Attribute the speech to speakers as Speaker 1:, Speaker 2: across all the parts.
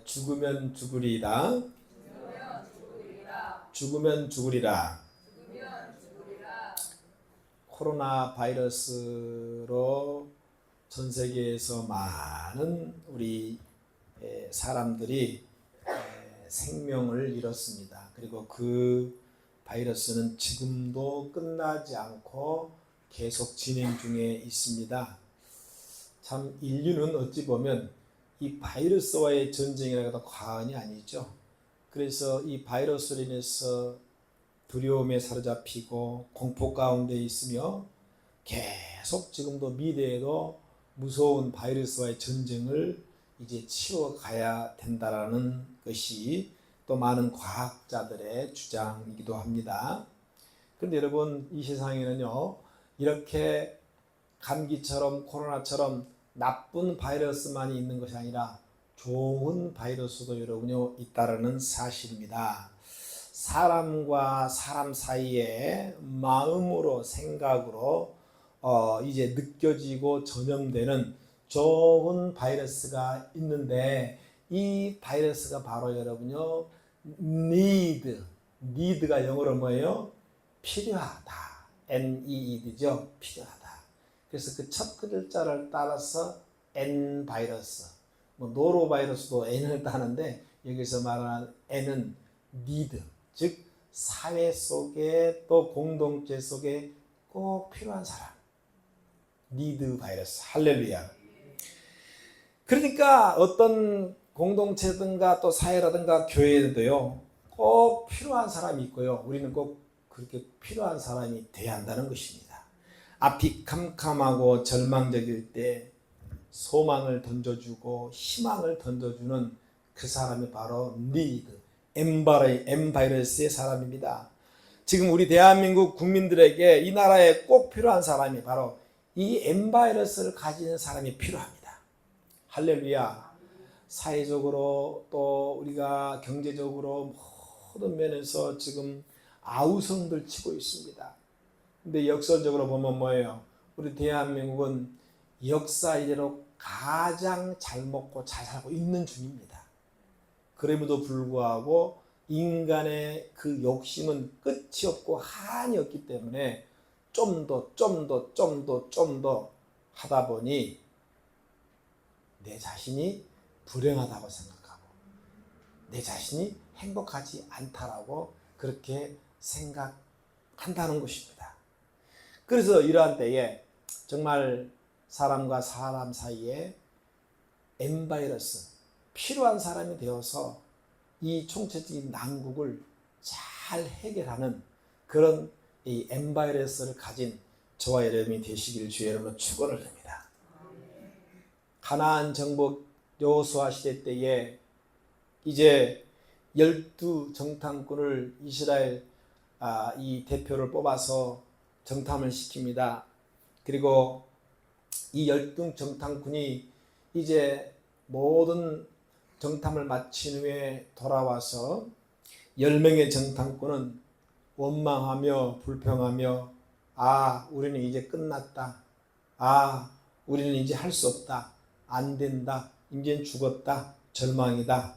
Speaker 1: 죽으면 죽으리라. 죽으면 죽으리라. 코로나 바이러스로 전 세계에서 많은 우리 사람들이 생명을 잃었습니다. 그리고 그 바이러스는 지금도 끝나지 않고 계속 진행 중에 있습니다. 참 인류는 어찌 보면 이 바이러스와의 전쟁이라고 해도 과언이 아니죠. 그래서 이 바이러스로 인해서 두려움에 사로잡히고 공포 가운데 있으며 계속 지금도 미래에도 무서운 바이러스와의 전쟁을 이제 치러가야 된다라는 것이 또 많은 과학자들의 주장이기도 합니다. 그런데 여러분, 이 세상에는요, 이렇게 감기처럼 코로나처럼 나쁜 바이러스만이 있는 것이 아니라 좋은 바이러스도 여러분요 있다라는 사실입니다. 사람과 사람 사이에 마음으로 생각으로 이제 느껴지고 전염되는 좋은 바이러스가 있는데, 이 바이러스가 바로 여러분요 need가 영어로 뭐예요? 필요하다. need죠. 필요하다. 그래서 그 첫 글자를 따라서 N 바이러스, 뭐 노로 바이러스도 N을 따는데 여기서 말하는 N은 need, 즉 사회 속에 또 공동체 속에 꼭 필요한 사람, need 바이러스. 할렐루야. 그러니까 어떤 공동체든가 또 사회라든가 교회에도요 꼭 필요한 사람이 있고요, 우리는 꼭 그렇게 필요한 사람이 돼야 한다는 것입니다. 앞이 캄캄하고 절망적일 때 소망을 던져주고 희망을 던져주는 그 사람이 바로 need, M 바이러스의 사람입니다. 지금 우리 대한민국 국민들에게 이 나라에 꼭 필요한 사람이 바로 이 M 바이러스를 가지는 사람이 필요합니다. 할렐루야. 사회적으로 또 우리가 경제적으로 모든 면에서 지금 아우성들 치고 있습니다. 근데 역설적으로 보면 뭐예요? 우리 대한민국은 역사 이래로 가장 잘 먹고 잘 살고 있는 중입니다. 그럼에도 불구하고 인간의 그 욕심은 끝이 없고 한이 없기 때문에 좀 더 하다 보니 내 자신이 불행하다고 생각하고 내 자신이 행복하지 않다라고 그렇게 생각한다는 것입니다. 그래서 이러한 때에 정말 사람과 사람 사이에 M 바이러스, 필요한 사람이 되어서 이 총체적인 난국을 잘 해결하는 그런 이 M 바이러스를 가진 저와 여러분이 되시기를 주의 이름으로 축원을 드립니다. 가나안 정복 여호수아 시대 때에 이제 12 정탐꾼을 이스라엘 이 대표를 뽑아서 정탐을 시킵니다. 그리고 이 12 정탐꾼이 이제 모든 정탐을 마친 후에 돌아와서 10명의 정탐꾼은 원망하며 불평하며 우리는 이제 끝났다. 우리는 이제 할 수 없다. 안 된다. 이제는 죽었다. 절망이다.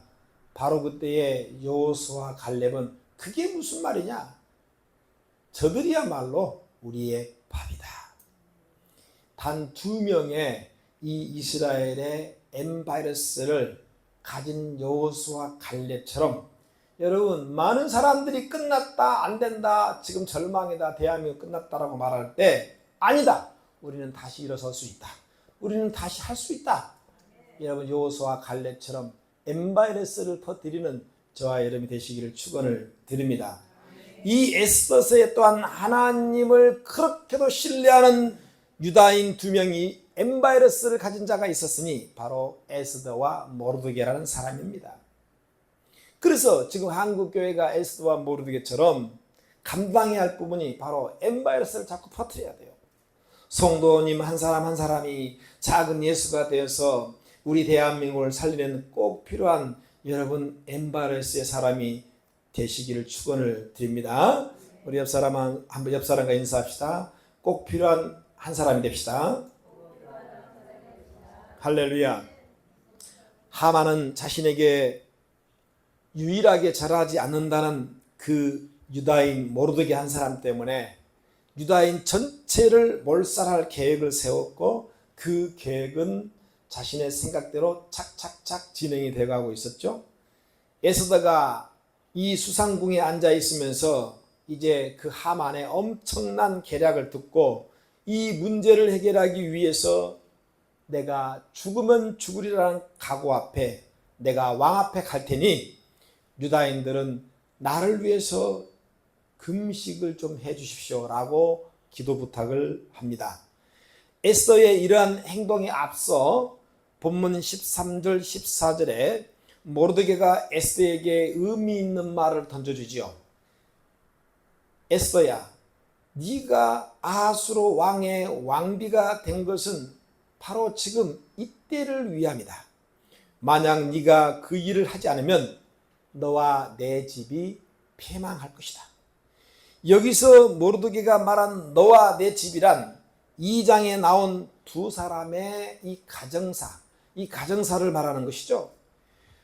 Speaker 1: 바로 그때에 여호수아와 갈렙은 그게 무슨 말이냐? 저들이야말로 우리의 밥이다. 단 2명의 이 이스라엘의 M 바이러스를 가진 여호수아와 갈렙처럼 여러분, 많은 사람들이 끝났다, 안 된다, 지금 절망이다, 대한민국 끝났다라고 말할 때 아니다. 우리는 다시 일어설 수 있다. 우리는 다시 할 수 있다. 여러분, 여호수아와 갈렙처럼 M 바이러스를 퍼뜨리는 저와 여러분이 되시기를 축원을 드립니다. 이 에스더서에 또한 하나님을 그렇게도 신뢰하는 유다인 2명이 M 바이러스를 가진 자가 있었으니 바로 에스더와 모르드게라는 사람입니다. 그래서 지금 한국 교회가 에스더와 모르드게처럼 감당해야 할 부분이 바로 M 바이러스를 자꾸 퍼뜨려야 돼요. 성도님 한 사람 한 사람이 작은 예수가 되어서 우리 대한민국을 살리는 꼭 필요한 여러분 M 바이러스의 사람이 되시기를 축원을 드립니다. 우리 옆 사람과 인사합시다. 꼭 필요한 한 사람이 됩시다. 할렐루야. 하만은 자신에게 유일하게 절하지 않는다는 그 유다인 모르드게 한 사람 때문에 유다인 전체를 몰살할 계획을 세웠고, 그 계획은 자신의 생각대로 착착착 진행이 되어가고 있었죠. 에스더가 이 수상궁에 앉아 있으면서 이제 그 하만의 엄청난 계략을 듣고 이 문제를 해결하기 위해서 내가 죽으면 죽으리라는 각오 앞에 내가 왕 앞에 갈 테니 유다인들은 나를 위해서 금식을 좀 해주십시오 라고 기도 부탁을 합니다. 에스더의 이러한 행동에 앞서 본문 13절 14절에 모르드게가 에스더에게 의미 있는 말을 던져주지요. 에스더야, 네가 아하수로 왕의 왕비가 된 것은 바로 지금 이때를 위함이다. 만약 네가 그 일을 하지 않으면 너와 내 집이 패망할 것이다. 여기서 모르드게가 말한 너와 내 집이란 2장에 나온 두 사람의 이 가정사를 말하는 것이죠.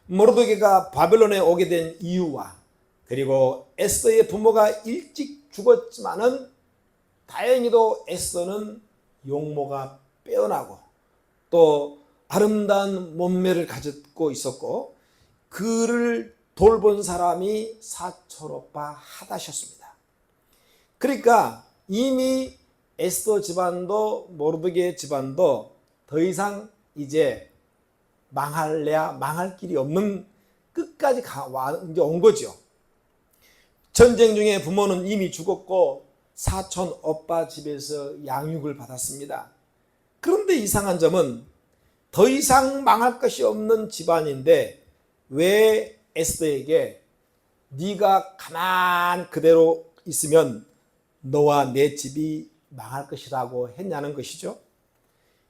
Speaker 1: 모르드게가 바벨론에 오게 된 이유와 그리고 에스더의 부모가 일찍 죽었지만은 다행히도 에스더는 용모가 빼어나고 또 아름다운 몸매를 가졌고 있었고, 그를 돌본 사람이 사촌오빠 하닷이었습니다. 그러니까 이미 에스더 집안도 모르드게 집안도 더 이상 이제 망할래야 망할 길이 없는 끝까지 이제 온 거죠. 전쟁 중에 부모는 이미 죽었고 사촌 오빠 집에서 양육을 받았습니다. 그런데 이상한 점은 더 이상 망할 것이 없는 집안인데 왜 에스더에게 네가 가만 그대로 있으면 너와 내 집이 망할 것이라고 했냐는 것이죠.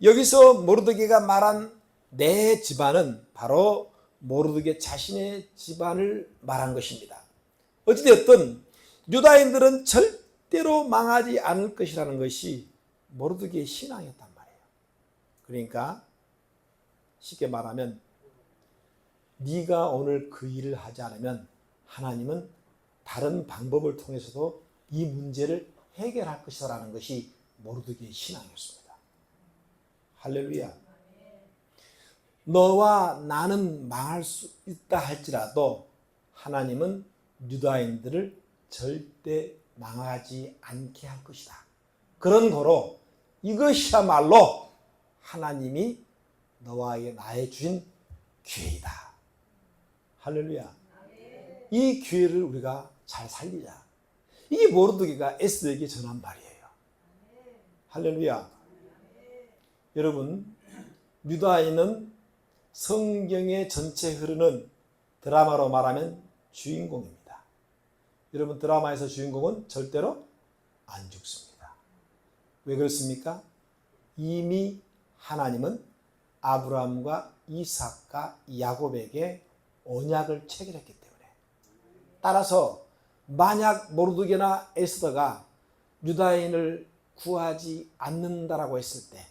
Speaker 1: 여기서 모르드게가 말한 내 집안은 바로 모르드게 자신의 집안을 말한 것입니다. 어찌되었든 유다인들은 절대로 망하지 않을 것이라는 것이 모르드게의 신앙이었단 말이에요. 그러니까 쉽게 말하면 네가 오늘 그 일을 하지 않으면 하나님은 다른 방법을 통해서도 이 문제를 해결할 것이라는 것이 모르드게의 신앙이었습니다. 할렐루야. 너와 나는 망할 수 있다 할지라도 하나님은 유다인들을 절대 망하지 않게 할 것이다. 그런 거로 이것이야말로 하나님이 너와 나에 주신 기회이다. 할렐루야. 이 기회를 우리가 잘 살리자. 이게 모르드게가 에스더에게 전한 말이에요. 할렐루야. 여러분, 유다인은 성경의 전체 흐르는 드라마로 말하면 주인공입니다. 여러분, 드라마에서 주인공은 절대로 안 죽습니다. 왜 그렇습니까? 이미 하나님은 아브라함과 이삭과 야곱에게 언약을 체결했기 때문에, 따라서 만약 모르드게나 에스더가 유다인을 구하지 않는다라고 했을 때,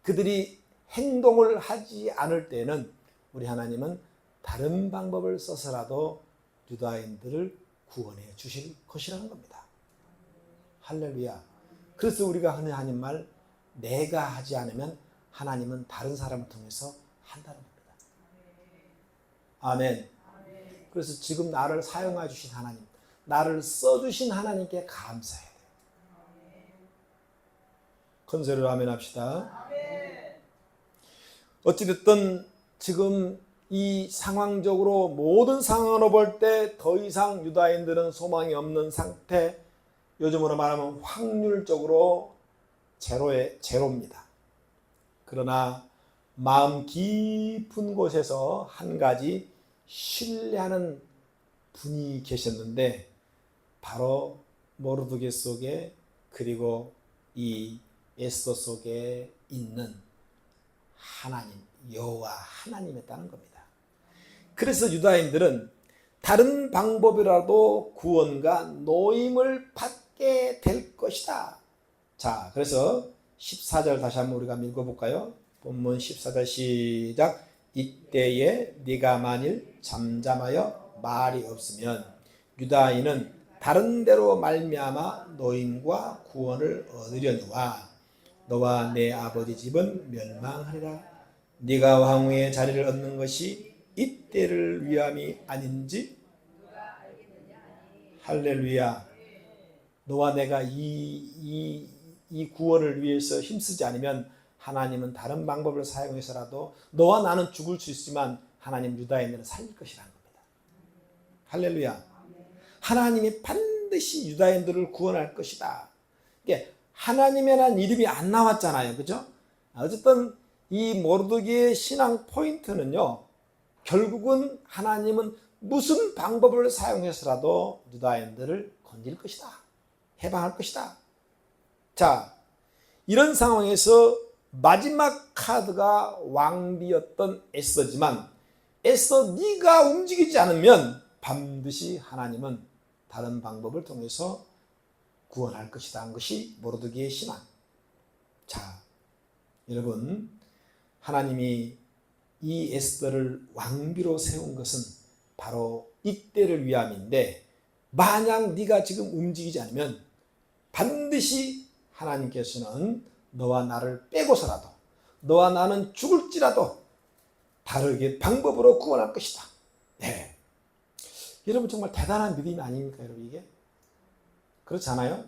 Speaker 1: 그들이 행동을 하지 않을 때는 우리 하나님은 다른 방법을 써서라도 유다인들을 구원해 주실 것이라는 겁니다. 할렐루야. 그래서 우리가 흔히 하는 말, 내가 하지 않으면 하나님은 다른 사람을 통해서 한다는 겁니다. 아멘. 그래서 지금 나를 사용해 주신 하나님, 나를 써주신 하나님께 감사해야 돼요. 컨셉으로 아멘 합시다. 어찌됐든 지금 이 상황적으로 모든 상황으로 볼 때 더 이상 유다인들은 소망이 없는 상태, 요즘으로 말하면 확률적으로 제로입니다. 그러나 마음 깊은 곳에서 한 가지 신뢰하는 분이 계셨는데, 바로 모르드게 속에 그리고 이 에스더 속에 있는 하나님, 여호와 하나님이었다는 겁니다. 그래서 유다인들은 다른 방법이라도 구원과 노임을 받게 될 것이다. 자, 그래서 14절 다시 한번 우리가 읽어볼까요? 본문 14절 시작. 이때에 네가 만일 잠잠하여 말이 없으면 유다인은 다른 데로 말미암아 노임과 구원을 얻으려니와 너와 내 아버지 집은 멸망하리라. 네가 왕후의 자리를 얻는 것이 이때를 위함이 아닌지. 할렐루야. 너와 내가 이 구원을 위해서 힘쓰지 않으면 하나님은 다른 방법을 사용해서라도 너와 나는 죽을 수 있지만 하나님 유다인들은 살릴 것이라는 겁니다. 할렐루야. 하나님이 반드시 유다인들을 구원할 것이다. 이게 하나님이라는 이름이 안 나왔잖아요. 그죠? 어쨌든 이 모르드게의 신앙 포인트는요, 결국은 하나님은 무슨 방법을 사용해서라도 유다인들을 건질 것이다. 해방할 것이다. 자, 이런 상황에서 마지막 카드가 왕비였던 에스더지만 에스더 네가 움직이지 않으면 반드시 하나님은 다른 방법을 통해서 구원할 것이다 한 것이 모르드게의 신앙. 자, 여러분, 하나님이 이 에스더를 왕비로 세운 것은 바로 이때를 위함인데, 만약 네가 지금 움직이지 않으면 반드시 하나님께서는 너와 나를 빼고서라도, 너와 나는 죽을지라도 다르게 방법으로 구원할 것이다. 네. 여러분, 정말 대단한 믿음이 아닙니까, 여러분? 이게 그렇지 않아요?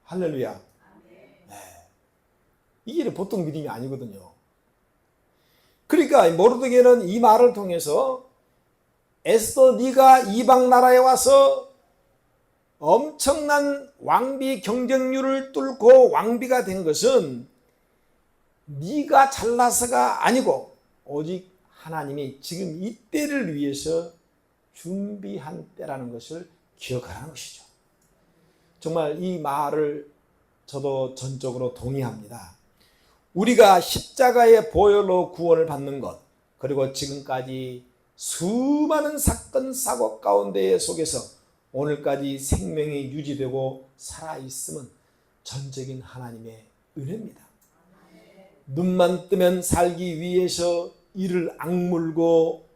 Speaker 1: 할렐루야. 네. 이게 보통 믿음이 아니거든요. 그러니까 모르드게는 이 말을 통해서 에스더 네가 이방 나라에 와서 엄청난 왕비 경쟁률을 뚫고 왕비가 된 것은 네가 잘나서가 아니고 오직 하나님이 지금 이 때를 위해서 준비한 때라는 것을 기억하라는 것이죠. 정말 이 말을 저도 전적으로 동의합니다. 우리가 십자가의 보혈로 구원을 받는 것, 그리고 지금까지 수많은 사건 사고 가운데 속에서 오늘까지 생명이 유지되고 살아있음은 전적인 하나님의 은혜입니다. 눈만 뜨면 살기 위해서 이를 악물고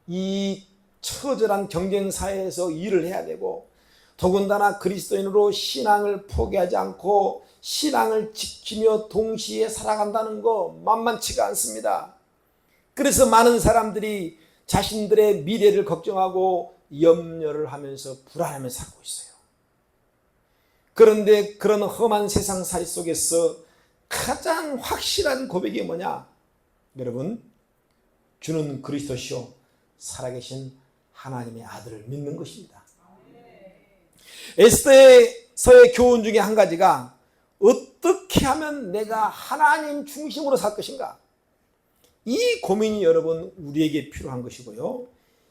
Speaker 1: 이 처절한 경쟁사회에서 일을 해야 되고, 더군다나 그리스도인으로 신앙을 포기하지 않고 신앙을 지키며 동시에 살아간다는 거 만만치가 않습니다. 그래서 많은 사람들이 자신들의 미래를 걱정하고 염려를 하면서 불안하며 살고 있어요. 그런데 그런 험한 세상살이 속에서 가장 확실한 고백이 뭐냐? 여러분, 주는 그리스도시요 살아계신 하나님의 아들을 믿는 것입니다. 에스더서의 교훈 중에 한 가지가 어떻게 하면 내가 하나님 중심으로 살 것인가? 이 고민이 여러분 우리에게 필요한 것이고요.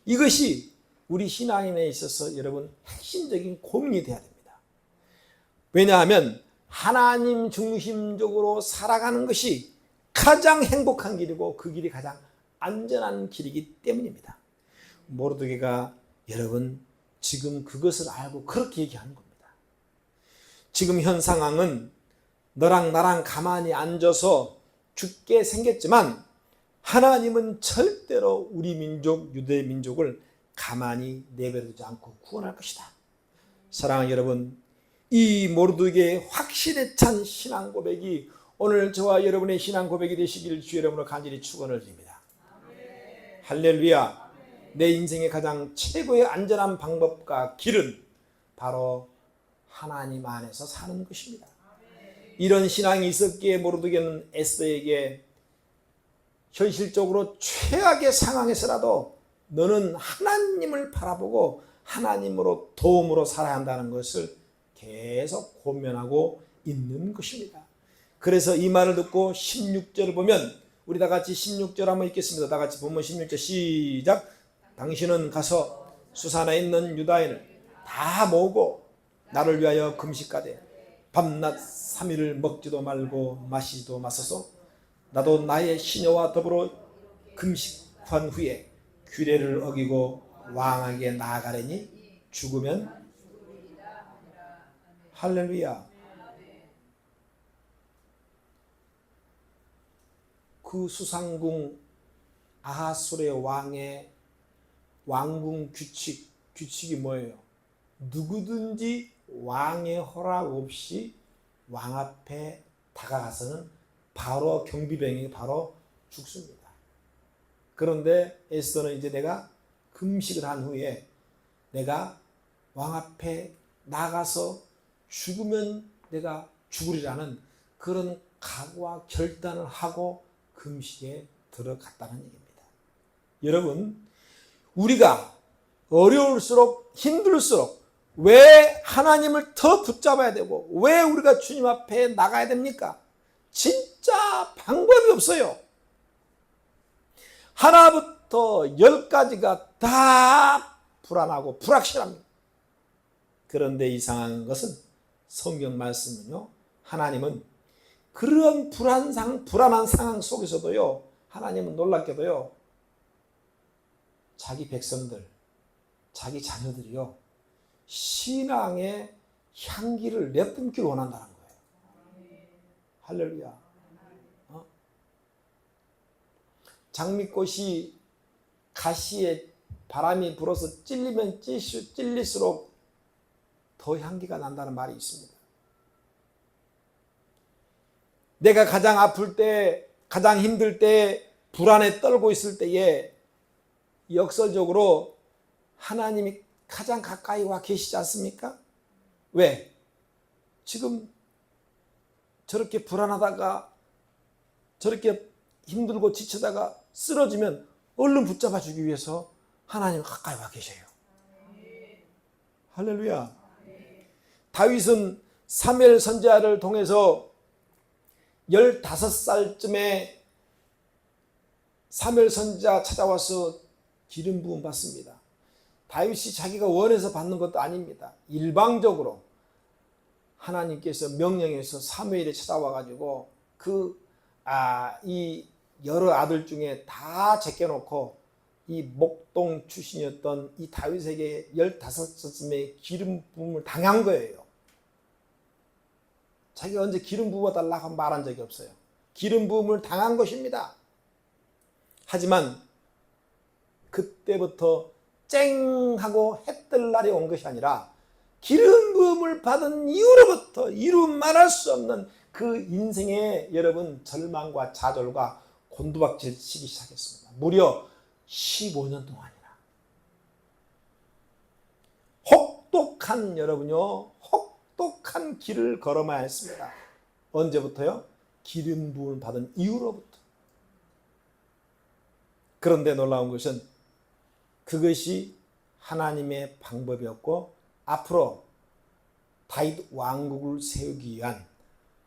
Speaker 1: 이것이 우리 신앙인에 있어서 여러분 핵심적인 고민이 되어야 됩니다. 왜냐하면 하나님 중심적으로 살아가는 것이 가장 행복한 길이고 그 길이 가장 안전한 길이기 때문입니다. 모르드게가 여러분 지금 그것을 알고 그렇게 얘기하는 겁니다. 지금 현 상황은 너랑 나랑 가만히 앉아서 죽게 생겼지만 하나님은 절대로 우리 민족, 유대 민족을 가만히 내버려두지 않고 구원할 것이다. 사랑하는 여러분, 이 모르드게의 확신에 찬 신앙 고백이 오늘 저와 여러분의 신앙 고백이 되시기를 주의 이름으로 간절히 축원을 드립니다. 할렐루야. 내 인생의 가장 최고의 안전한 방법과 길은 바로 하나님 안에서 사는 것입니다. 이런 신앙이 있었기에 모르드게는 에스더에게 현실적으로 최악의 상황에서라도 너는 하나님을 바라보고 하나님으로 도움으로 살아야 한다는 것을 계속 권면하고 있는 것입니다. 그래서 이 말을 듣고 16절을 보면, 우리 다 같이 16절 한번 읽겠습니다. 다 같이 보면 16절 시작. 당신은 가서 수산에 있는 유다인을 다 모으고 나를 위하여 금식하되 밤낮 3일을 먹지도 말고 마시지도 마소서. 나도 나의 시녀와 더불어 금식한 후에 규례를 어기고 왕에게 나아가려니 죽으면. 할렐루야. 그 수상궁 아하술의 왕의 왕궁 규칙이 뭐예요? 누구든지 왕의 허락 없이 왕 앞에 다가가서는 바로 경비병이 바로 죽습니다. 그런데 에스더는 이제 내가 금식을 한 후에 내가 왕 앞에 나가서 죽으면 내가 죽으리라는 그런 각오와 결단을 하고 금식에 들어갔다는 얘기입니다. 여러분, 우리가 어려울수록 힘들수록 왜 하나님을 더 붙잡아야 되고 왜 우리가 주님 앞에 나가야 됩니까? 진짜 방법이 없어요. 하나부터 10까지가 다 불안하고 불확실합니다. 그런데 이상한 것은 성경 말씀은요, 하나님은 그런 불안한 상황 속에서도요, 하나님은 놀랍게도요, 자기 백성들, 자기 자녀들이요, 신앙의 향기를 내뿜기를 원한다는 거예요. 할렐루야. 장미꽃이 가시에 바람이 불어서 찔리면 찔릴수록 더 향기가 난다는 말이 있습니다. 내가 가장 아플 때, 가장 힘들 때, 불안에 떨고 있을 때에 역설적으로 하나님이 가장 가까이 와 계시지 않습니까? 왜? 지금 저렇게 불안하다가 저렇게 힘들고 지치다가 쓰러지면 얼른 붙잡아 주기 위해서 하나님 가까이 와 계셔요. 할렐루야. 다윗은 사무엘 선지자를 통해서 15살쯤에 사무엘 선지자 찾아와서 기름 부음 받습니다. 다윗이 자기가 원해서 받는 것도 아닙니다. 일방적으로 하나님께서 명령해서 사무엘이 찾아와 가지고 이 여러 아들 중에 다 제껴놓고 이 목동 출신이었던 이 다윗에게 15살쯤에 기름 부음을 당한 거예요. 자기가 언제 기름 부어달라고 말한 적이 없어요. 기름 부음을 당한 것입니다. 하지만 그때부터 쨍 하고 해 뜰 날이 온 것이 아니라 기름 부음을 받은 이후로부터 이루 말할 수 없는 그 인생의 여러분 절망과 좌절과 곤두박질 치기 시작했습니다. 무려 15년 동안이나. 혹독한 여러분요, 혹독한 길을 걸어야 했습니다. 언제부터요? 기름 부음을 받은 이후로부터. 그런데 놀라운 것은 그것이 하나님의 방법이었고 앞으로 다윗 왕국을 세우기 위한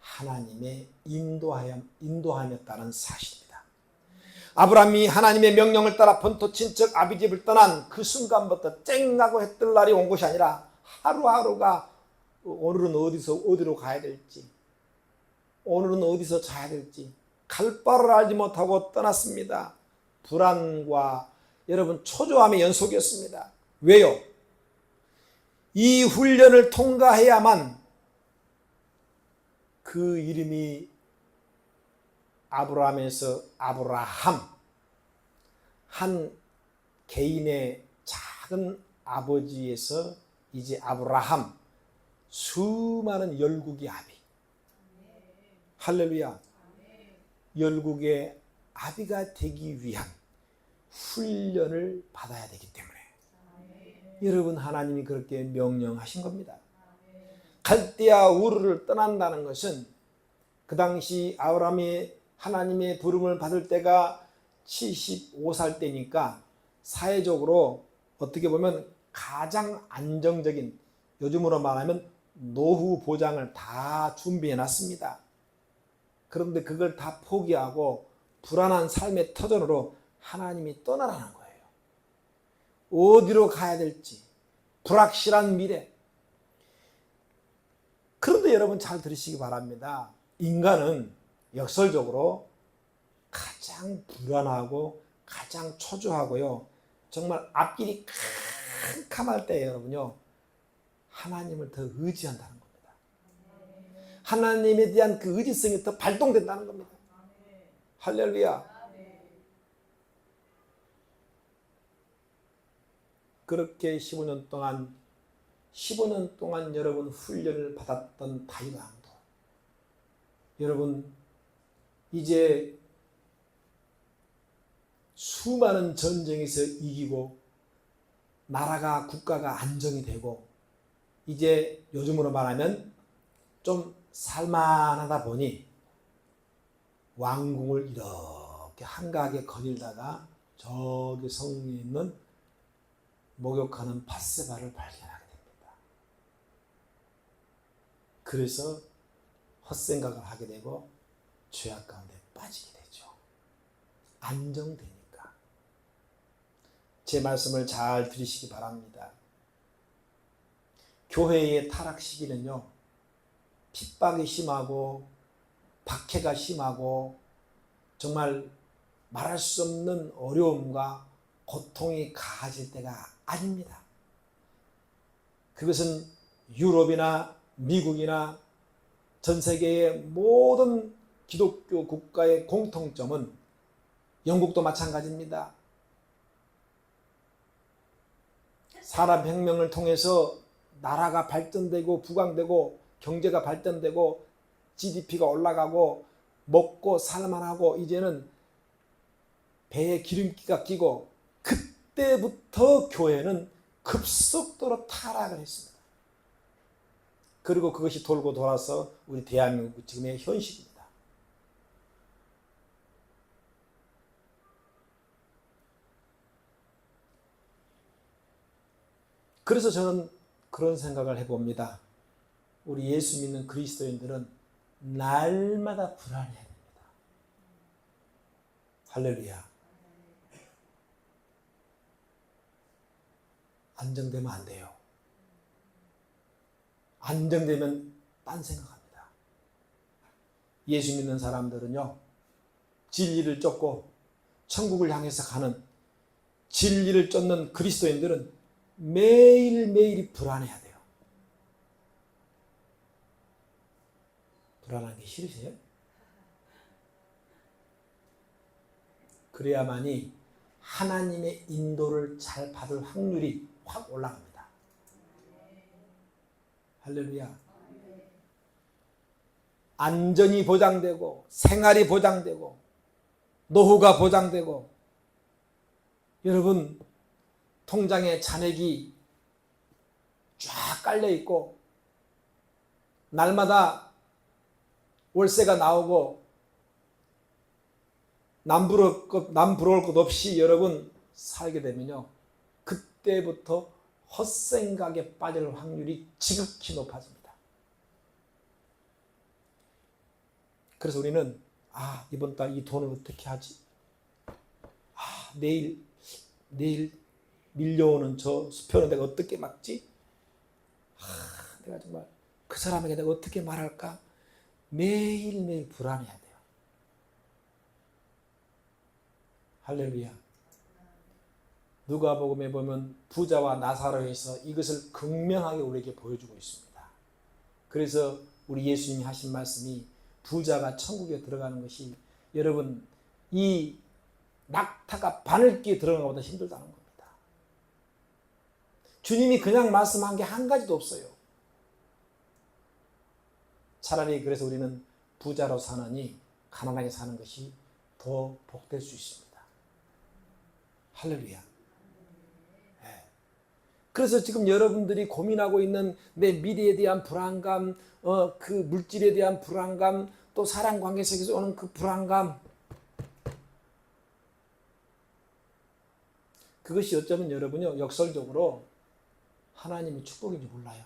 Speaker 1: 하나님의 인도함이었다는 사실입니다. 아브라함이 하나님의 명령을 따라 본토 친척 아비집을 떠난 그 순간부터 쨍하고 해 뜰 날이 온 것이 아니라 하루하루가 오늘은 어디로 가야 될지, 오늘은 어디서 자야 될지 갈 바를 알지 못하고 떠났습니다. 불안과 여러분 초조함의 연속이었습니다. 왜요? 이 훈련을 통과해야만 그 이름이 아브라함에서 아브라함, 한 개인의 작은 아버지에서 이제 아브라함, 수많은 열국의 아비. 할렐루야. 열국의 아비가 되기 위한 훈련을 받아야 되기 때문에 여러분 하나님이 그렇게 명령하신 겁니다. 갈대아 우르를 떠난다는 것은 그 당시 아브라함이 하나님의 부름을 받을 때가 75살 때니까 사회적으로 어떻게 보면 가장 안정적인, 요즘으로 말하면 노후 보장을 다 준비해 놨습니다. 그런데 그걸 다 포기하고 불안한 삶의 터전으로 하나님이 떠나라는 거예요. 어디로 가야 될지 불확실한 미래. 그런데 여러분 잘 들으시기 바랍니다. 인간은 역설적으로 가장 불안하고 가장 초조하고요, 정말 앞길이 캄캄할 때 여러분요, 하나님을 더 의지한다는 겁니다. 하나님에 대한 그 의지성이 더 발동된다는 겁니다. 할렐루야. 그렇게 15년 동안 여러분 훈련을 받았던 다윗 왕도 여러분 이제 수많은 전쟁에서 이기고 나라가 국가가 안정이 되고 이제 요즘으로 말하면 좀 살만하다 보니 왕궁을 이렇게 한가하게 거닐다가 저기 성에 있는 목욕하는 밧세바를 발견하게 됩니다. 그래서 헛생각을 하게 되고 죄악 가운데 빠지게 되죠. 안정되니까. 제 말씀을 잘 들으시기 바랍니다. 교회의 타락 시기는요, 핍박이 심하고 박해가 심하고 정말 말할 수 없는 어려움과 고통이 가해질 때가 아닙니다. 그것은 유럽이나 미국이나 전 세계의 모든 기독교 국가의 공통점은 영국도 마찬가지입니다. 산업혁명을 통해서 나라가 발전되고 부강되고 경제가 발전되고 GDP가 올라가고 먹고 살만하고 이제는 배에 기름기가 끼고 그때부터 교회는 급속도로 타락을 했습니다. 그리고 그것이 돌고 돌아서 우리 대한민국 지금의 현실입니다. 그래서 저는 그런 생각을 해봅니다. 우리 예수 믿는 그리스도인들은 날마다 불안해야 됩니다. 할렐루야. 안정되면 안 돼요. 안정되면 딴 생각합니다. 예수 믿는 사람들은요, 진리를 쫓고 천국을 향해서 가는 진리를 쫓는 그리스도인들은 매일매일이 불안해야 돼요. 불안한 게 싫으세요? 그래야만이 하나님의 인도를 잘 받을 확률이 확 올라갑니다. 할렐루야. 안전이 보장되고 생활이 보장되고 노후가 보장되고 여러분 통장에 잔액이 쫙 깔려있고 날마다 월세가 나오고 남 부러울 것 없이 여러분 살게 되면요, 그때부터 헛생각에 빠질 확률이 지극히 높아집니다. 그래서 우리는 이번 달 이 돈을 어떻게 하지? 내일 밀려오는 저 수표는 내가 어떻게 막지? 내가 정말 그 사람에게 내가 어떻게 말할까? 매일매일 불안해야 돼요. 할렐루야. 누가복음에 보면 부자와 나사로에서 이것을 극명하게 우리에게 보여주고 있습니다. 그래서 우리 예수님이 하신 말씀이 부자가 천국에 들어가는 것이 여러분 이 낙타가 바늘기에 들어가는 것보다 힘들다는 겁니다. 주님이 그냥 말씀한 게 한 가지도 없어요. 차라리 그래서 우리는 부자로 사느니 가난하게 사는 것이 더 복될 수 있습니다. 할렐루야. 네. 그래서 지금 여러분들이 고민하고 있는 내 미래에 대한 불안감, 그 물질에 대한 불안감, 또 사람 관계 속에서 오는 그 불안감, 그것이 어쩌면 여러분요 역설적으로 하나님의 축복인지 몰라요.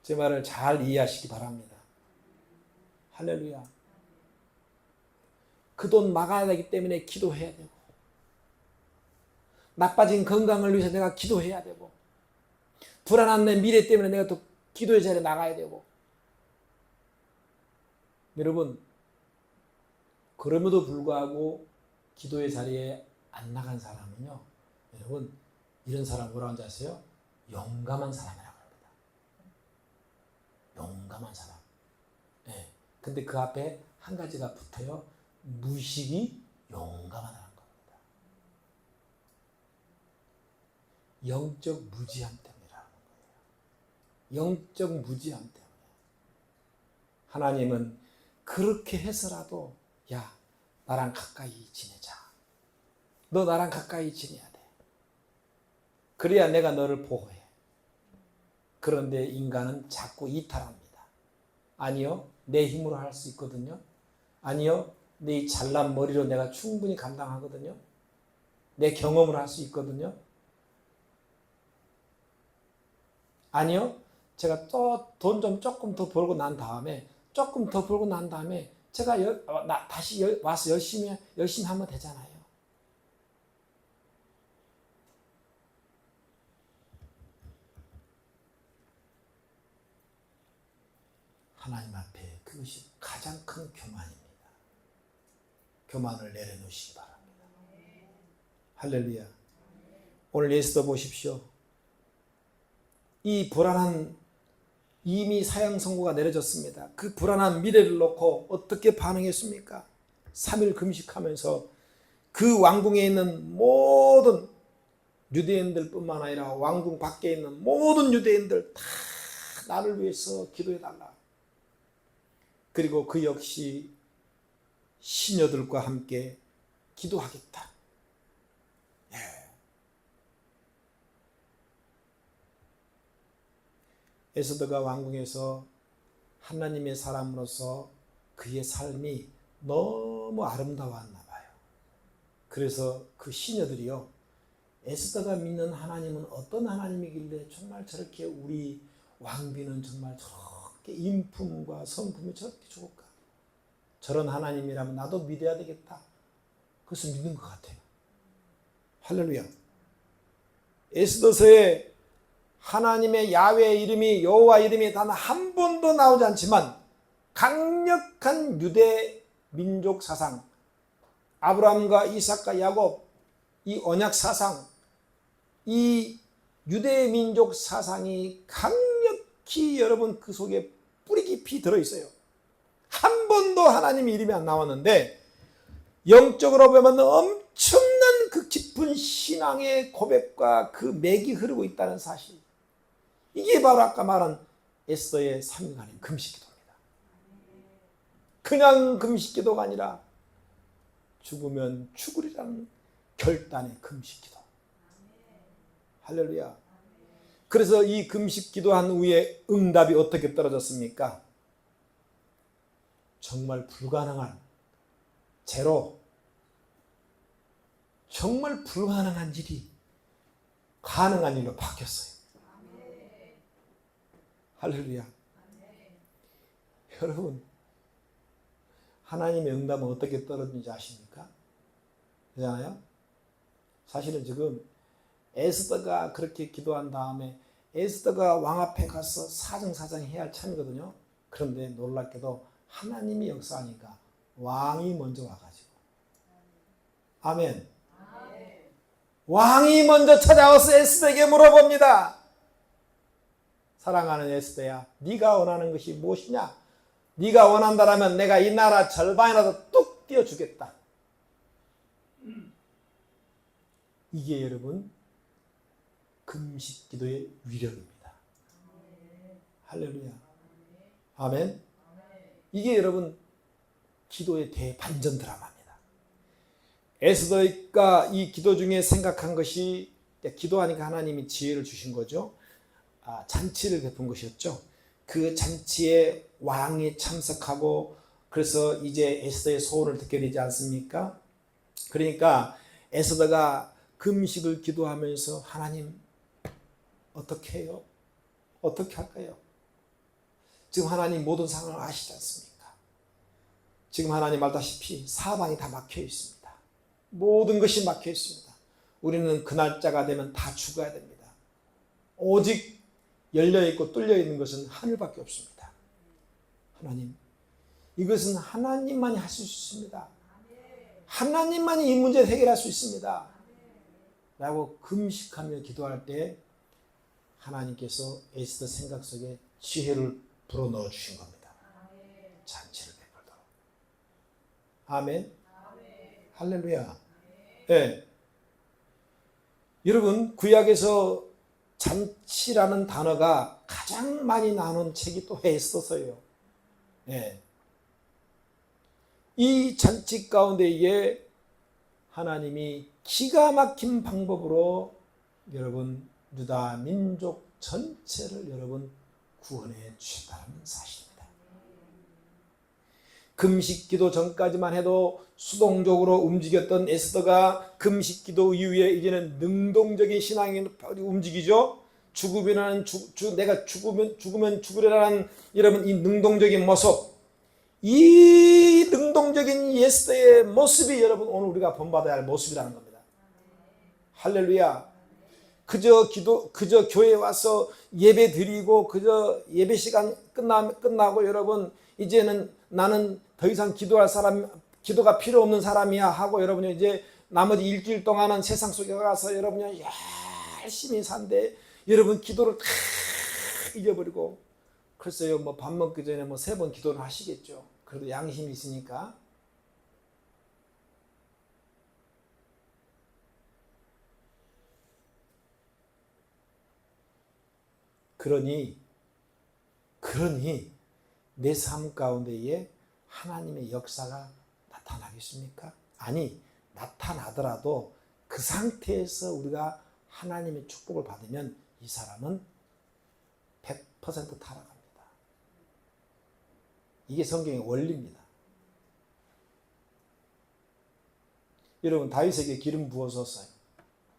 Speaker 1: 제 말을 잘 이해하시기 바랍니다. 할렐루야. 그 돈 막아야 되기 때문에 기도해야 되고 나빠진 건강을 위해서 내가 기도해야 되고 불안한 내 미래 때문에 내가 또 기도의 자리에 나가야 되고 여러분 그럼에도 불구하고 기도의 자리에 안 나간 사람은요 여러분 이런 사람 뭐라고 하는지 아세요? 용감한 사람이라고 합니다. 용감한 사람. 네. 근데 그 앞에 한 가지가 붙어요. 무식이 용감하다는 겁니다. 영적 무지함 때문이라는 거예요. 영적 무지함 때문에. 하나님은 그렇게 해서라도 야, 나랑 가까이 지내자. 너 나랑 가까이 지내야 돼. 그래야 내가 너를 보호해. 그런데 인간은 자꾸 이탈합니다. 아니요, 내 힘으로 할 수 있거든요. 아니요, 내 잘난 머리로 내가 충분히 감당하거든요. 내 경험을 할 수 있거든요. 아니요, 제가 또 돈 좀 조금 더 벌고 난 다음에 제가 다시 와서 열심히 하면 되잖아요. 하나님 앞에 그것이 가장 큰 교만입니다. 교만을 내려놓으시기 바랍니다. 할렐루야. 오늘 예수도 보십시오. 이 불안한 이미 사형 선고가 내려졌습니다. 그 불안한 미래를 놓고 어떻게 반응했습니까? 3일 금식하면서 그 왕궁에 있는 모든 유대인들 뿐만 아니라 왕궁 밖에 있는 모든 유대인들 다 나를 위해서 기도해달라. 그리고 그 역시 시녀들과 함께 기도하겠다. 에스더가 왕궁에서 하나님의 사람으로서 그의 삶이 너무 아름다웠나 봐요. 그래서 그 시녀들이요, 에스더가 믿는 하나님은 어떤 하나님이길래 정말 저렇게 우리 왕비는 정말 저렇게 인품과 성품이 저렇게 좋을까? 저런 하나님이라면 나도 믿어야 되겠다. 그것을 믿는 것 같아요. 할렐루야. 에스더서에 하나님의 야훼 이름이, 여호와 이름이 단 한 번도 나오지 않지만 강력한 유대 민족 사상, 아브라함과 이삭과 야곱, 이 언약 사상, 이 유대 민족 사상이 강력히 여러분 그 속에 뿌리 깊이 들어있어요. 한 번도 하나님 이름이 안 나왔는데 영적으로 보면 엄청난 그 깊은 신앙의 고백과 그 맥이 흐르고 있다는 사실. 이게 바로 아까 말한 에스더의 3일간의 금식기도입니다. 그냥 금식기도가 아니라 죽으면 죽으리라는 결단의 금식기도. 할렐루야. 그래서 이 금식기도한 후에 응답이 어떻게 떨어졌습니까? 정말 불가능한 제로, 정말 불가능한 일이 가능한 일로 바뀌었어요. 할렐루야. 여러분, 하나님의 응답은 어떻게 떨어지는지 아십니까? 그렇잖아요? 사실은 지금 에스더가 그렇게 기도한 다음에 에스더가 왕 앞에 가서 사정사정 해야 할 참이거든요. 그런데 놀랍게도 하나님이 역사하니까 왕이 먼저 와가지고, 아멘. 왕이 먼저 찾아와서 에스더에게 물어봅니다. 사랑하는 에스더야, 네가 원하는 것이 무엇이냐? 네가 원한다면 내가 이 나라 절반이라도 뚝 띄워주겠다. 이게 여러분 금식기도의 위력입니다. 할렐루야. 아멘. 이게 여러분 기도의 대반전 드라마입니다. 에스더가 이 기도 중에 생각한 것이, 기도하니까 하나님이 지혜를 주신 거죠. 잔치를 베푼 것이었죠. 그 잔치에 왕이 참석하고 그래서 이제 에스더의 소원을 듣게 되지 않습니까? 그러니까 에스더가 금식을 기도하면서 하나님 어떻게 해요? 어떻게 할까요? 지금 하나님 모든 상황을 아시지 않습니까? 지금 하나님 알다시피 사방이 다 막혀 있습니다. 모든 것이 막혀 있습니다. 우리는 그 날짜가 되면 다 죽어야 됩니다. 오직 열려있고 뚫려있는 것은 하늘밖에 없습니다. 하나님, 이것은 하나님만이 하실 수 있습니다. 하나님만이 이 문제를 해결할 수 있습니다. 라고 금식하며 기도할 때 하나님께서 에스더 생각 속에 지혜를 불어넣어 주신 겁니다. 잔치를 베풀도록. 아멘. 할렐루야. 네. 여러분 구약에서 잔치라는 단어가 가장 많이 나오는 책이 또 에스더서예요. 예. 이 잔치 가운데에 하나님이 기가 막힌 방법으로 여러분 유다 민족 전체를 여러분 구원해 주셨다는 사실입니다. 금식기도 전까지만 해도 수동적으로 움직였던 에스더가 금식기도 이후에 이제는 능동적인 신앙이 움직이죠. 죽으면 내가 죽으면 죽으리라는 여러분 이 능동적인 모습, 이 능동적인 에스더의 모습이 여러분 오늘 우리가 본받아야 할 모습이라는 겁니다. 할렐루야. 그저 교회에 와서 예배 드리고 그저 예배 시간 끝나고 여러분 이제는 나는 더 이상 기도가 필요 없는 사람이야 하고 여러분이 이제 나머지 일주일 동안은 세상 속에 가서 여러분이 열심히 산대 여러분 기도를 다 잊어버리고 글쎄요 뭐 밥 먹기 전에 뭐 3번 기도를 하시겠죠. 그래도 양심이 있으니까. 그러니 내 삶 가운데에 하나님의 역사가 나타나겠습니까? 아니 나타나더라도 그 상태에서 우리가 하나님의 축복을 받으면 이 사람은 100% 타락합니다. 이게 성경의 원리입니다. 여러분 다윗에게 기름 부어줬어요.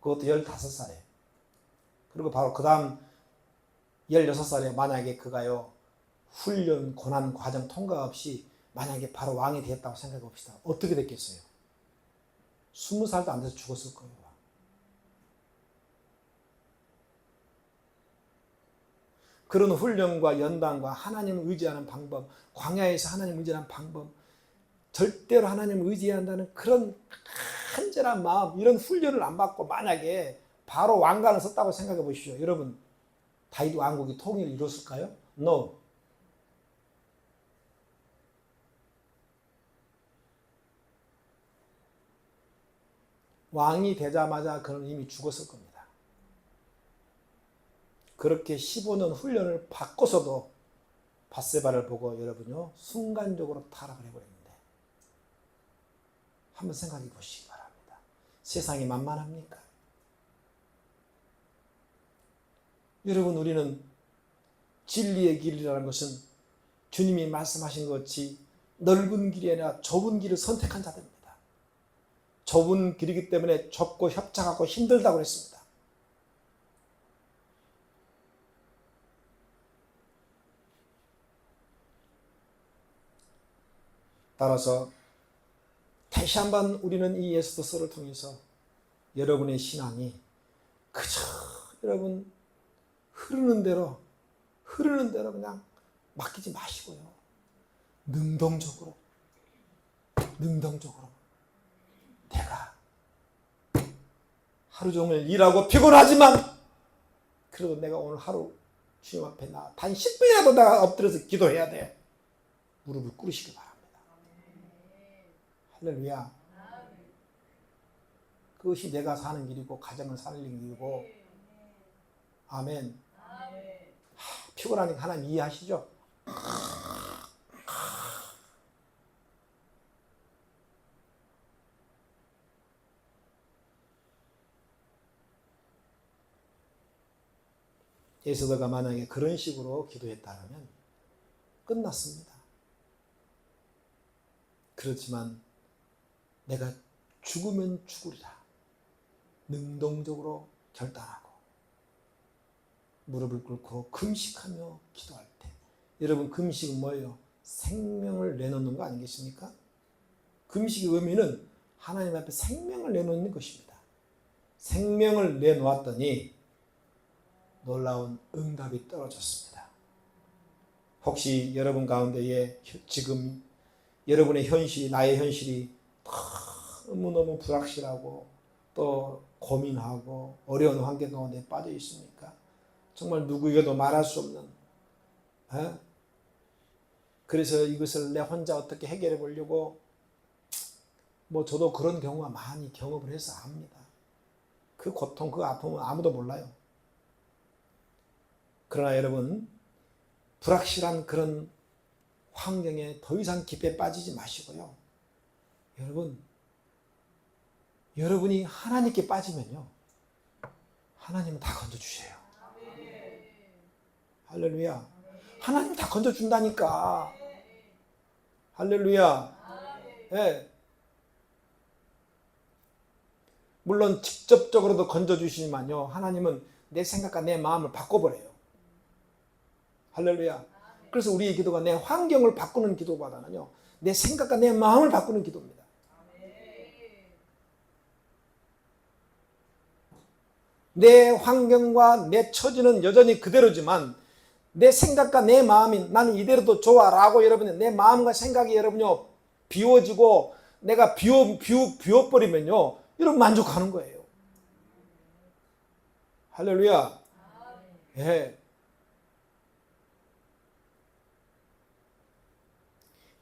Speaker 1: 그것도 15살에. 그리고 바로 그 다음 16살에 만약에 그가요 훈련 고난 과정 통과 없이 만약에 바로 왕이 되었다고 생각해 봅시다. 어떻게 됐겠어요? 20살도 안 돼서 죽었을 거예요. 그런 훈련과 연단과 하나님을 의지하는 방법, 광야에서 하나님을 의지하는 방법, 절대로 하나님을 의지한다는 그런 간절한 마음, 이런 훈련을 안 받고 만약에 바로 왕관을 썼다고 생각해 보십시오. 여러분 다윗 왕국이 통일을 이뤘을까요? No. 왕이 되자마자 그는 이미 죽었을 겁니다. 그렇게 15년 훈련을 받고서도 밧세바를 보고 여러분요 순간적으로 타락을 해버렸는데 한번 생각해 보시기 바랍니다. 세상이 만만합니까? 여러분 우리는 진리의 길이라는 것은 주님이 말씀하신 것 같이 넓은 길이 아니라 좁은 길을 선택한 자들입니다. 좁은 길이기 때문에 좁고 협착하고 힘들다고 했습니다. 따라서 다시 한번 우리는 이 에스더서를 통해서 여러분의 신앙이 그저 여러분 흐르는 대로 그냥 맡기지 마시고요. 능동적으로 내가 하루 종일 일하고 피곤하지만 그래도 내가 오늘 하루 주님 앞에 단 10분이라도 내가 엎드려서 기도해야 돼. 무릎을 꿇으시기 바랍니다. 할렐루야. 그것이 내가 사는 길이고 가정을 사는 길이고 아멘. 피곤하니까 하나님 이해하시죠? 에스더가 만약에 그런 식으로 기도했다면 끝났습니다. 그렇지만 내가 죽으면 죽으리라 능동적으로 결단하고 무릎을 꿇고 금식하며 기도할 때 여러분 금식은 뭐예요? 생명을 내놓는 거 아니겠습니까? 금식의 의미는 하나님 앞에 생명을 내놓는 것입니다. 생명을 내놓았더니 놀라운 응답이 떨어졌습니다. 혹시 여러분 가운데에 지금 여러분의 현실이 나의 현실이 너무너무 불확실하고 또 고민하고 어려운 환경 가운데 빠져 있습니까? 정말 누구에게도 말할 수 없는 그래서 이것을 내 혼자 어떻게 해결해 보려고 뭐 저도 그런 경우가 많이 경험을 해서 압니다. 그 고통, 그 아픔은 아무도 몰라요. 그러나 여러분, 불확실한 그런 환경에 더 이상 깊이 빠지지 마시고요. 여러분이 하나님께 빠지면요, 하나님은 다 건져주세요. 할렐루야. 하나님 다 건져준다니까. 할렐루야. 네. 물론 직접적으로도 건져주시지만요, 하나님은 내 생각과 내 마음을 바꿔버려요. 할렐루야. 그래서 우리의 기도가 내 환경을 바꾸는 기도보다는요, 내 생각과 내 마음을 바꾸는 기도입니다. 내 환경과 내 처지는 여전히 그대로지만 내 생각과 내 마음이 나는 이대로도 좋아라고 여러분이 내 마음과 생각이 여러분요 비워지고 내가 비워버리면요 여러분 만족하는 거예요. 할렐루야. 예.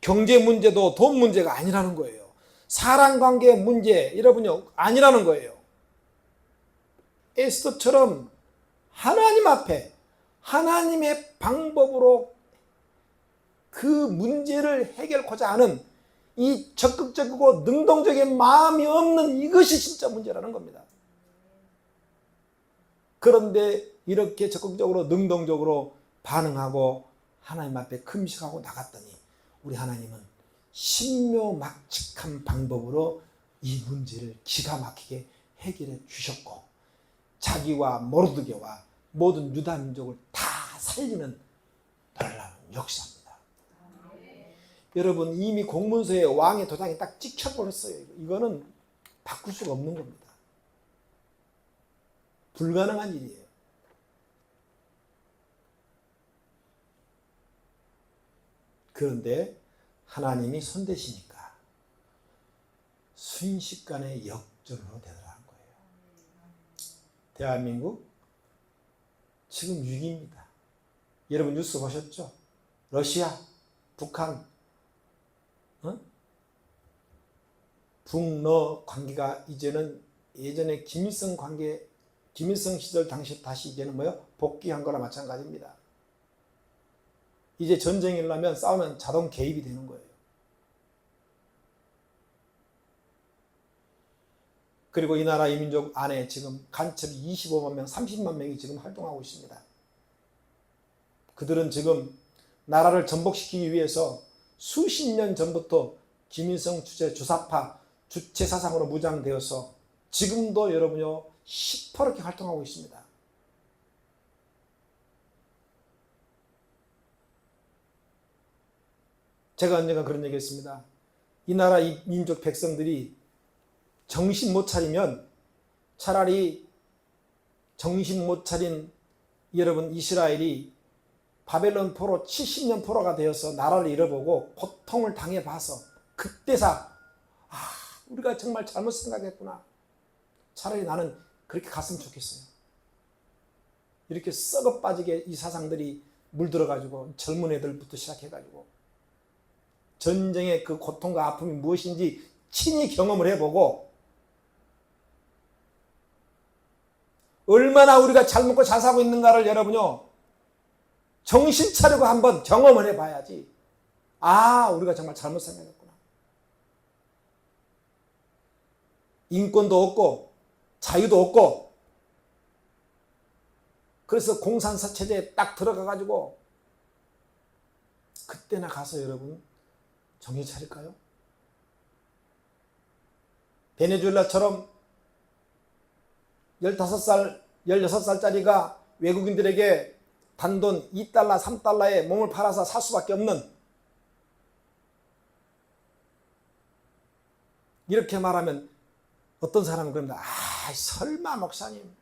Speaker 1: 경제 문제도 돈 문제가 아니라는 거예요. 사랑관계 문제 여러분요 아니라는 거예요. 에스더처럼 하나님 앞에 하나님의 방법으로 그 문제를 해결하고자 하는 이 적극적이고 능동적인 마음이 없는 이것이 진짜 문제라는 겁니다. 그런데 이렇게 적극적으로 능동적으로 반응하고 하나님 앞에 금식하고 나갔더니 우리 하나님은 신묘막측한 방법으로 이 문제를 기가 막히게 해결해 주셨고 자기와 모르드게와 모든 유다 민족을 다 살리는 놀라운 역사입니다. 여러분 이미 공문서에 왕의 도장이 딱 찍혀버렸어요. 이거는 바꿀 수가 없는 겁니다. 불가능한 일이에요. 그런데 하나님이 손대시니까 순식간에 역전으로 되더라는 거예요. 대한민국 지금 위기입니다. 여러분 뉴스 보셨죠? 러시아, 북한, 북러 관계가 이제는 예전에 김일성 관계, 김일성 시절 당시 다시 이제는 뭐요? 복귀한 거나 마찬가지입니다. 이제 전쟁이 일어나면 싸우면 자동 개입이 되는 거예요. 그리고 이 나라 이민족 안에 지금 간첩이 25만 명, 30만 명이 지금 활동하고 있습니다. 그들은 지금 나라를 전복시키기 위해서 수십 년 전부터 김일성 주사파 주체 사상으로 무장되어서 지금도 여러분요 시퍼렇게 활동하고 있습니다. 제가 언젠가 그런 얘기 했습니다. 이 나라 이 민족 백성들이 정신 못 차리면 차라리 정신 못 차린 여러분 이스라엘이 바벨론 포로 70년 포로가 되어서 나라를 잃어보고 고통을 당해봐서 그때사 우리가 정말 잘못 생각했구나. 차라리 나는 그렇게 갔으면 좋겠어요. 이렇게 썩어 빠지게 이 사상들이 물들어가지고 젊은 애들부터 시작해가지고 전쟁의 그 고통과 아픔이 무엇인지 친히 경험을 해보고 얼마나 우리가 잘 먹고 잘 사고 있는가를 여러분요 정신 차리고 한번 경험을 해봐야지 우리가 정말 잘못 생각했구나. 인권도 없고 자유도 없고 그래서 공산사 체제에 딱 들어가가지고 그때나 가서 여러분 정신 차릴까요? 베네수엘라처럼 15살, 16살짜리가 외국인들에게 단돈 2달러, 3달러에 몸을 팔아서 살 수밖에 없는 이렇게 말하면 어떤 사람은 그럽니다. 설마 목사님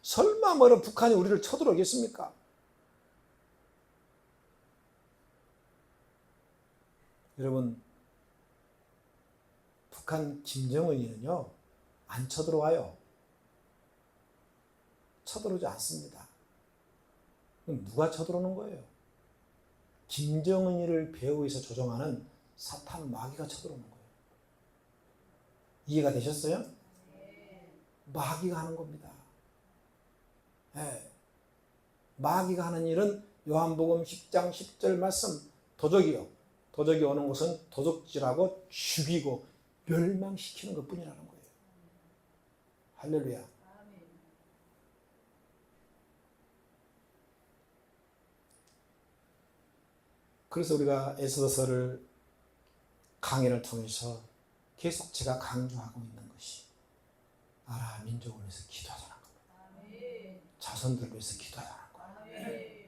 Speaker 1: 설마 뭐는 북한이 우리를 쳐들어오겠습니까? 여러분 북한 김정은이는요 안 쳐들어와요. 쳐들어오지 않습니다. 그럼 누가 쳐들어오는 거예요? 김정은이를 배후에서 조종하는 사탄 마귀가 쳐들어오는 거예요. 이해가 되셨어요? 마귀가 하는 겁니다. 예. 마귀가 하는 일은 요한복음 10장 10절 말씀, 도적이요. 도적이 오는 곳은 도적질하고 죽이고 멸망시키는 것뿐이라는 거예요. 할렐루야. 그래서 우리가 에스더서를 강의를 통해서 계속 제가 강조하고 있는 것이 나라 민족을 위해서 기도하자는 겁니다. 자손들을 위해서 기도하자는 거예요.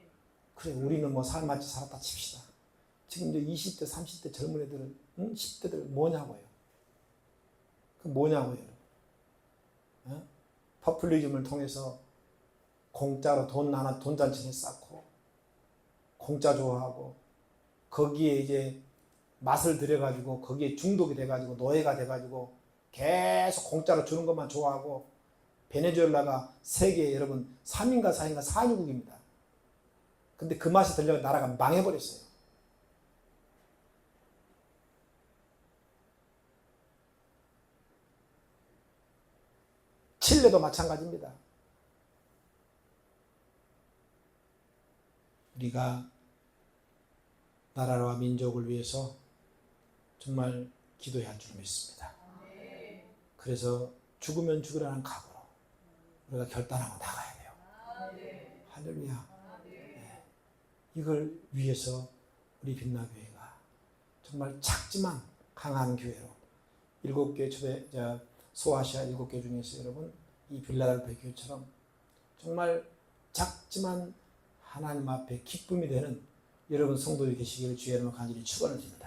Speaker 1: 그래, 우리는 뭐 살맛이 살았다 칩시다. 지금 이제 20대 30대 젊은 애들은 10대들 뭐냐고요. 그 뭐냐고요. 퍼플리즘을 통해서 공짜로 돈잔치를 쌓고 공짜 좋아하고 거기에 이제 맛을 들여가지고 거기에 중독이 돼가지고 노예가 돼가지고 계속 공짜로 주는 것만 좋아하고 베네수엘라가 세계에 여러분 3인가 4인가 4인국입니다. 근데 그 맛이 들려서 나라가 망해버렸어요. 칠레도 마찬가지입니다. 우리가 나라와 민족을 위해서 정말 기도해야 할 줄 믿습니다. 그래서 죽으면 죽으라는 각오로 우리가 결단하고 나가야 돼요. 할렐루야. 네. 이걸 위해서 우리 빛나교회가 정말 작지만 강한 교회로 7개 소아시아 7개 중에서 여러분 이 빌라델피아 교회처럼 정말 작지만 하나님 앞에 기쁨이 되는 여러분 성도들이 계시기를 주의 이름으로 간절히 축원을 드립니다.